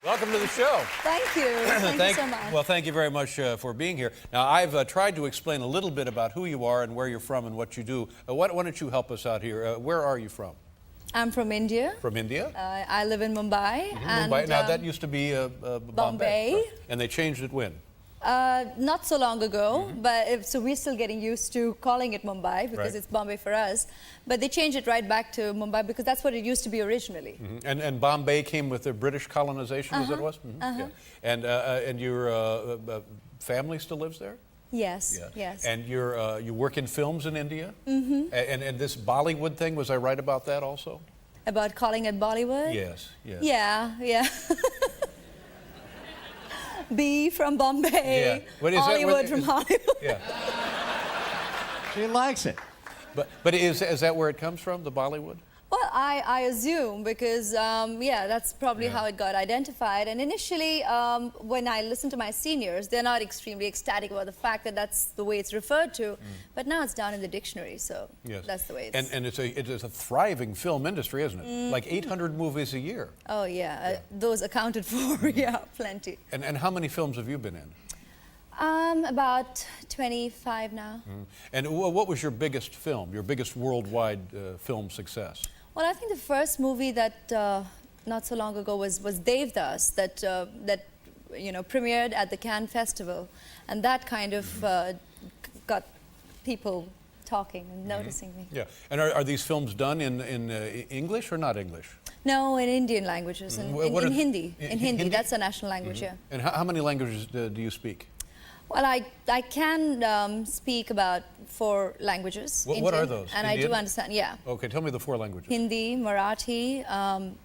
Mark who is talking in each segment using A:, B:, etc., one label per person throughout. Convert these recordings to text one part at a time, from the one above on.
A: Welcome to the show.
B: Thank you. Thank you so much.
A: Well, thank you very much for being here. Now, I've tried to explain a little bit about who you are and where you're from and what you do. Why don't you help us out here? Where are you from?
B: I'm from India.
A: From India?
B: I live in Mumbai. And,
A: Mumbai. Now, that used to be Bombay.
B: Right.
A: And they changed it when?
B: Not so long ago, but so we're still getting used to calling it Mumbai because it's Bombay for us. But they changed it right back to Mumbai because that's what it used to be originally.
A: And Bombay came with the British colonization, as it was? Yeah. And your family still lives there?
B: Yes,
A: Yeah.
B: yes.
A: And you work in films in India? And this Bollywood thing, was I right about that also?
B: About calling it Bollywood?
A: Yes, yes.
B: Yeah. B from Bombay, Hollywood from Hollywood.
A: Yeah.
C: She likes it.
A: But is that where it comes from, the Bollywood?
B: Well, I assume because, that's probably how it got identified. And initially, when I listen to my seniors, they're not extremely ecstatic about the fact that that's the way it's referred to. But now it's down in the dictionary, so that's the way it's...
A: And it is a thriving film industry, isn't it? Like 800 movies a year.
B: Oh, yeah. Those accounted for, yeah, plenty.
A: And how many films have you been in?
B: About 25 now.
A: And what was your biggest film, your biggest worldwide film success?
B: Well, I think the first movie that not so long ago was Devdas that premiered at the Cannes Festival, and that kind of got people talking and noticing me.
A: Yeah, and are these films done in English or not English?
B: No, in Indian languages, in Hindi. In Hindi, that's a national language, yeah.
A: And how many languages do you speak?
B: Well, I can speak about 4 languages.
A: What are those?
B: And Indian? I do understand, yeah.
A: Okay, tell me the 4 languages.
B: Hindi, Marathi,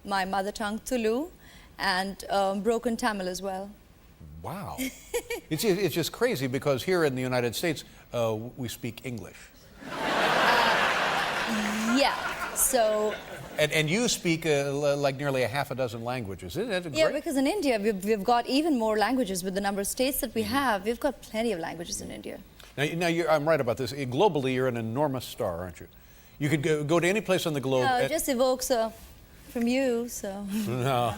B: my mother tongue, Tulu, and broken Tamil as well.
A: Wow. It's just crazy because here in the United States, we speak English.
B: Yeah, so...
A: And you speak like nearly a half a dozen languages. Isn't that great?
B: Yeah, because in India, we've got even more languages with the number of states that we have. We've got plenty of languages in India.
A: Now I'm right about this. Globally, you're an enormous star, aren't you? You could go to any place on the globe.
B: No, it just evokes from you, so...
A: No.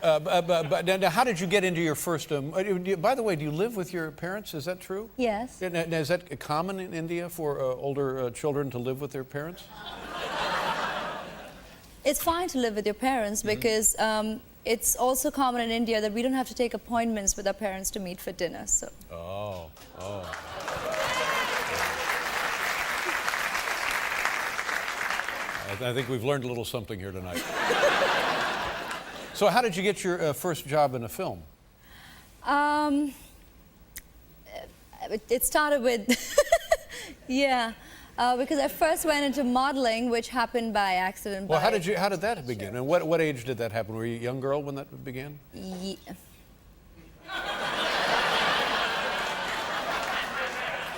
A: But now, how did you get into your first... by the way, do you live with your parents? Is that true?
B: Yes.
A: Now, is that common in India for older children to live with their parents?
B: It's fine to live with your parents because it's also common in India that we don't have to take appointments with our parents to meet for dinner. So.
A: Oh. I think we've learned a little something here tonight. So how did you get your first job in a film?
B: It started with, because I first went into modeling, which happened by accident.
A: Well, how did that begin? And what age did that happen? Were you a young girl when that began?
B: Yeah.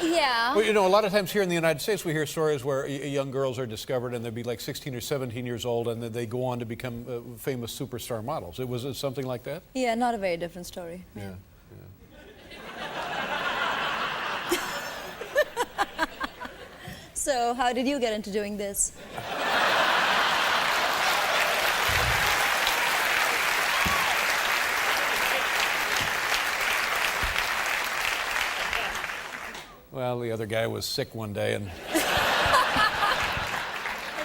B: Yeah.
A: Well, a lot of times here in the United States, we hear stories where young girls are discovered and they'd be like 16 or 17 years old and then they go on to become famous superstar models. Was it something like that?
B: Yeah, not a very different story.
A: Yeah.
B: So, how did you get into doing this?
A: Well, the other guy was sick one day and...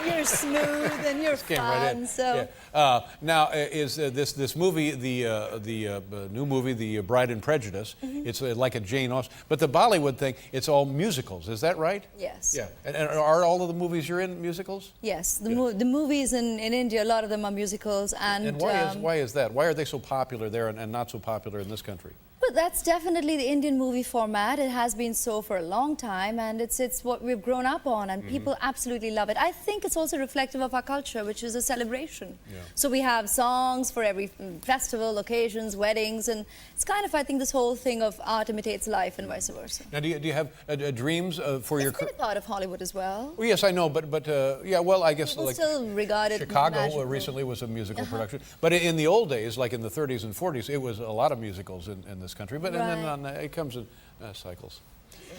B: You're smooth and you're fun,
A: right
B: so...
A: Yeah. Now, is this movie, the new movie, The Bride and Prejudice, it's like a Jane Austen, but the Bollywood thing, it's all musicals, is that right?
B: Yes.
A: Yeah. And are all of the movies you're in musicals?
B: Yes. The movies in India, a lot of them are musicals. And
A: why is that? Why are they so popular there and not so popular in this country?
B: Well, that's definitely the Indian movie format. It has been so for a long time, and it's what we've grown up on, and people absolutely love it. I think it's also reflective of our culture, which is a celebration. Yeah. So we have songs for every festival, occasions, weddings, and it's kind of, I think, this whole thing of art imitates life and vice versa.
A: Now, do you have dreams for your...
B: It's been a part of Hollywood as well.
A: Well, yes, I know, but yeah, well, I guess
B: people
A: like
B: still regard it
A: Chicago recently was a musical production, but in the old days, like in the 30s and 40s, it was a lot of musicals in this country, but and then it comes in cycles.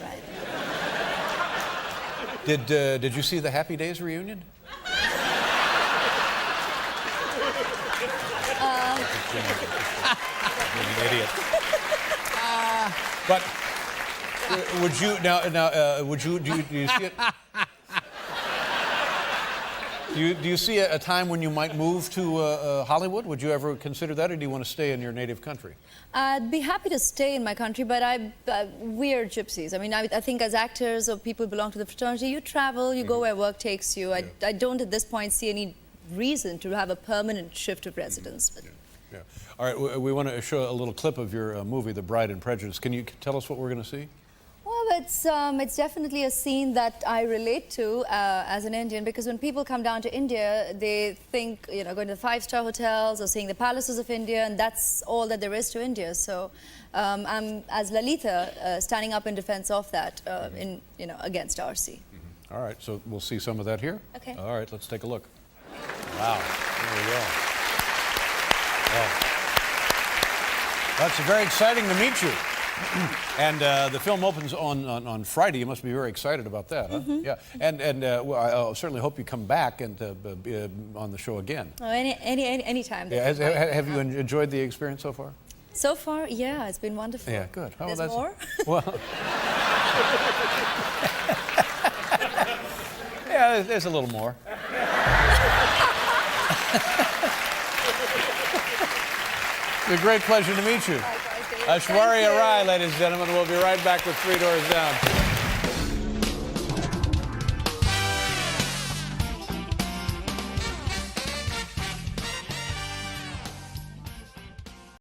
B: Right.
A: Did you see the Happy Days reunion? You're an idiot. But would you would you do you see it? Do you see a time when you might move to Hollywood? Would you ever consider that, or do you want to stay in your native country?
B: I'd be happy to stay in my country, but we are gypsies. I mean, I think as actors or people who belong to the fraternity, you travel, you go where work takes you. I don't at this point see any reason to have a permanent shift of residence. But
A: Yeah. All right, we want to show a little clip of your movie, The Bride and Prejudice. Can you tell us what we're going to see?
B: Well, it's definitely a scene that I relate to as an Indian, because when people come down to India, they think, you know, going to the five-star hotels or seeing the palaces of India, and that's all that there is to India. So I'm, as Lalita, standing up in defense of that, against RC.
A: Mm-hmm. All right, so we'll see some of that here.
B: Okay.
A: All right, let's take a look. Wow, there we go. Well, that's very exciting to meet you. And the film opens on Friday. You must be very excited about that, huh?
B: Mm-hmm.
A: Yeah. And well, I certainly hope you come back and be on the show again.
B: Oh, any time.
A: Yeah. Have you enjoyed the experience so far?
B: So far, yeah, it's been wonderful.
A: Yeah, good. Oh,
B: There's more?
A: Well, yeah, there's a little more. It's a great pleasure to meet you. Aishwarya Rai, ladies and gentlemen. We'll be right back with Three Doors Down.